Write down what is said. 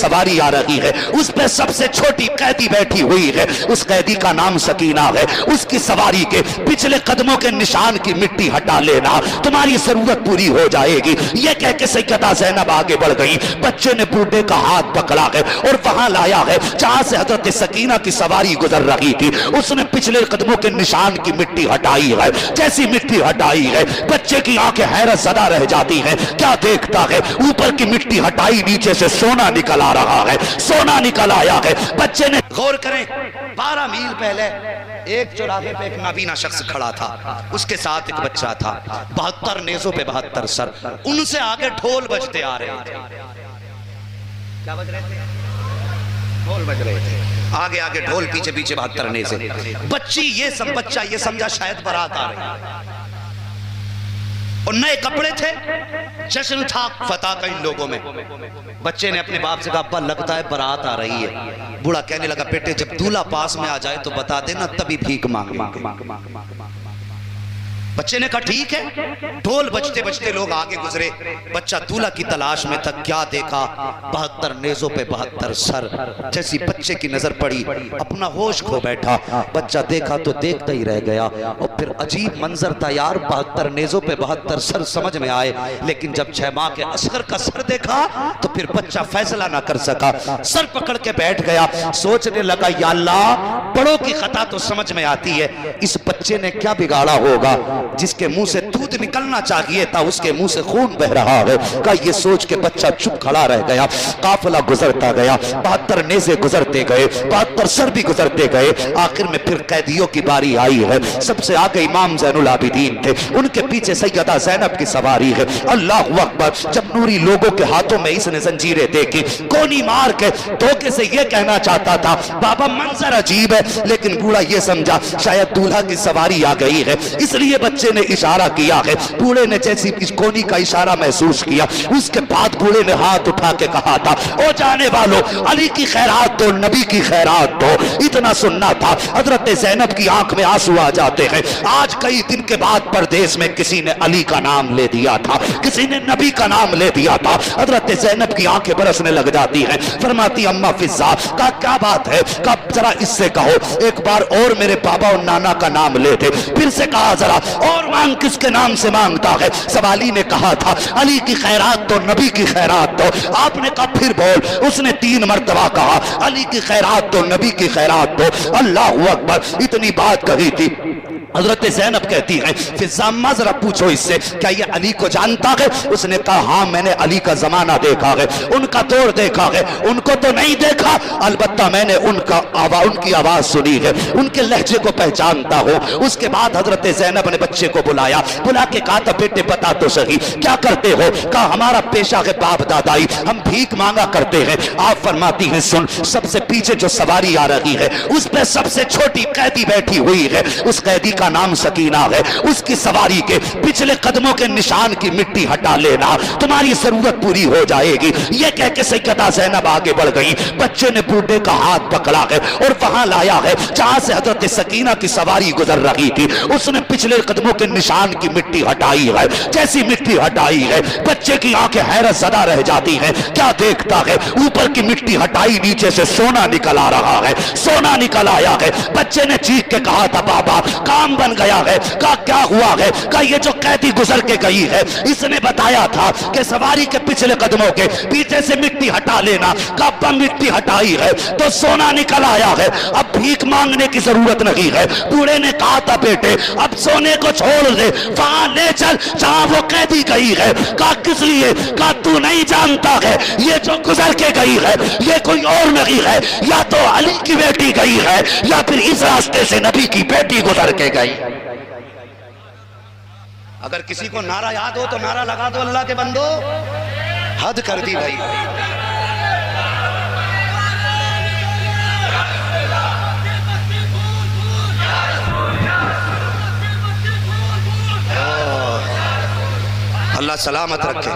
سواری آ رہی ہے، اس پہ سب سے چھوٹی قیدی بیٹھی ہوئی ہے، اس قیدی کا نام سکینہ ہے، اس کی سواری کے پچھلے قدموں کے نشان کی مٹی ہٹا لینا، تمہاری ضرورت پوری ہو جائے گی۔ یہ کہہ کے سیدہ زینب آگے بڑھ گئی، بچے نے بوڑھے کا ہاتھ پکڑا ہے اور وہاں لایا ہے جہاں سے حضرت سکینہ کی سواری گزر رہی تھی، اس نے پچھلے قدموں کے نشان کی مٹی ہٹائی ہے، جیسی مٹی ہٹائی ہے بچے کی آنکھیں حیرت زدہ رہ جاتی ہیں، کیا دیکھتا ہے؟ اوپر کی مٹی ہٹائی، نیچے سے سونا نکل آ رہا ہے، سونا نکل آیا ہے۔ بچے نے غور کریں 12 میل پہلے ایک چوراہے پہ ایک نابینا شخص کھڑا تھا، اس کے ساتھ ایک بچہ تھا، 72 نیزوں پہ 72 سر، ان سے آگے ڈھول بجتے آ رہے تھے۔ کیا بج رہے تھے؟ ڈھول بج رہے تھے، آگے آگے ڈھول، پیچھے پیچھے 72 نیزے۔ بچہ یہ سمجھا شاید بارات آ رہی ہے، اور نئے کپڑے تھے، جشن تھا فتح کا ان لوگوں میں۔ بچے نے اپنے باپ سے کہا ابا لگتا ہے بارات آ رہی ہے۔ بوڑھا کہنے لگا بیٹے جب دولہا پاس میں آ جائے تو بتا دینا، تبھی بھیک مانگیں گے۔ بچے نے کہا ٹھیک ہے۔ ڈھول بجتے بجتے لوگ آگے گزرے، بچہ دولہا کی تلاش میں تھا، کیا دیکھا؟ 72 نیزوں پہ 72 سر۔ جیسی بچے کی نظر پڑی اپنا ہوش کھو بیٹھا، بچہ دیکھا تو دیکھتا ہی رہ گیا، اور پھر عجیب منظر تھا یار، 72 نیزوں پہ 72 سر سمجھ میں آئے، لیکن جب 6 ماہ کے اصغر کا سر دیکھا تو پھر بچہ فیصلہ نہ کر سکا، سر پکڑ کے بیٹھ گیا، سوچنے لگا یا اللہ بڑوں کی خطا تو سمجھ میں آتی ہے، اس بچے نے کیا بگاڑا ہوگا جس کے منہ سے دودھ نکلنا چاہیے تھا اس کے منہ سے خون بہ رہا ہے۔ کہ یہ سوچ کے بچہ چپ کھڑا رہ گیا، قافلہ گزرتا گیا، 72 نیزے گزرتے گئے، 72 سر بھی گزرتے گئے، آخر میں پھر قیدیوں کی باری آئی ہے۔ سب سے آگے امام زین العابدین تھے، ان کے پیچھے سیدہ زینب کی سواری ہے۔ اللہ اکبر! جب نوری لوگوں کے ہاتھوں میں اس نے زنجیریں دیکھی، کونی مار کے دھوکے سے یہ کہنا چاہتا تھا بابا منظر عجیب ہے، لیکن بوڑھا یہ سمجھا شاید دولہا کی سواری آ گئی ہے، اس لیے بچے نے اشارہ کیا ہے۔ بوڑھے نے جیسی اس کونی کا اشارہ محسوس کیا، اس کے بعد بوڑھے نے ہاتھ اٹھا کے کہا تھا او جانے والوں علی کی خیرات دو، نبی کی خیرات دو۔ اتنا سننا تھا، حضرت زینب کی آنکھ میں آنسو آ جاتے ہیں۔ آج کئی دن کے بعد پردیس میں کسی نے علی کا نام لے دیا تھا، کسی نے نبی کا نام لے دیا تھا، حضرت زینب کی آنکھیں برسنے لگ جاتی ہیں، فرماتی اماں فضا کا کیا بات ہے؟ کہ ذرا اس سے کہو ایک بار اور میرے بابا اور نانا کا نام لے دے۔ پھر سے کہا ذرا اور مانگ، کس کے نام سے مانگتا ہے؟ سوالی نے کہا تھا علی کی خیرات تو، نبی کی خیرات تو۔ آپ نے کہا پھر بول، اس نے 3 مرتبہ کہا علی کی خیرات تو، نبی کی خیرات تو۔ اللہ اکبر! اتنی بات کہی تھی، حضرت زینب کہتی ہیں فضامہ ذرا پوچھو اس سے کیا یہ علی کو جانتا ہے؟ اس نے کہا ہاں میں نے علی کا زمانہ دیکھا ہے، ان کا دور دیکھا ہے، ان کو تو نہیں دیکھا، البتہ میں نے ان کی آواز سنی ہے، ان کے لہجے کو پہچانتا ہوں۔ اس کے بعد حضرت زینب نے بچے کو بلایا، بلا کے کہا تھا بیٹے بتا تو صحیح کیا کرتے ہو؟ کہا ہمارا پیشہ ہے باپ دادائی، ہم بھیک مانگا کرتے ہیں۔ آپ فرماتی ہیں سن، سب سے پیچھے جو سواری آ رہی ہے اس پہ سب سے چھوٹی قیدی بیٹھی ہوئی ہے، اس قیدی کا نام سکینہ ہے، اس کی سواری کے پچھلے قدموں کے نشان کی مٹی ہٹا لینا، تمہاری ضرورت پوری ہو جائے گی۔ یہ کہہ کے سیدہ زینب آگے بڑھ گئی، بچے نے بوڑھے کا ہاتھ پکڑا ہے اور وہاں لایا ہے جہاں سے حضرت سکینہ کی سواری گزر رہی تھی، اس نے پچھلے قدموں کے نشان کی مٹی ہٹائی ہے، جیسی مٹی ہٹائی ہے بچے کی آنکھیں حیرت زدہ رہ جاتی ہیں، کیا دیکھتا ہے؟ اوپر کی مٹی ہٹائی، نیچے سے سونا نکل آ رہا ہے، سونا نکل آیا ہے۔ بچے نے چیخ کے کہا تھا بابا کام بن گیا ہے۔ کہا کیا ہوا ہے؟ کہا یہ جو قیدی گزر کے گئی ہے اس نے بتایا تھا کہ سواری کے پچھلے قدموں کے پیچھے سے مٹی ہٹا لینا، کہا ابا مٹی ہٹائی ہے تو سونا نکل آیا ہے، اب بھیک مانگنے کی ضرورت نہیں ہے۔ بوڑھے نے کہا تھا بیٹے اب سونے کو چھوڑ دے، وہاں لے چل جہاں وہ قیدی گئی ہے۔ کہا کس لیے؟ کہا تو نہیں جانتا ہے یہ جو گزر کے گئی ہے یہ کوئی اور نہیں ہے، یا تو علی کی بیٹی گئی ہے یا پھر اس راستے سے نبی کی بیٹی گزر کے گئی۔ اگر کسی کو نعرہ یاد ہو تو نعرہ لگا دو اللہ کے بندو، حد کر دی بھائی۔ اللہ سلامت رکھے۔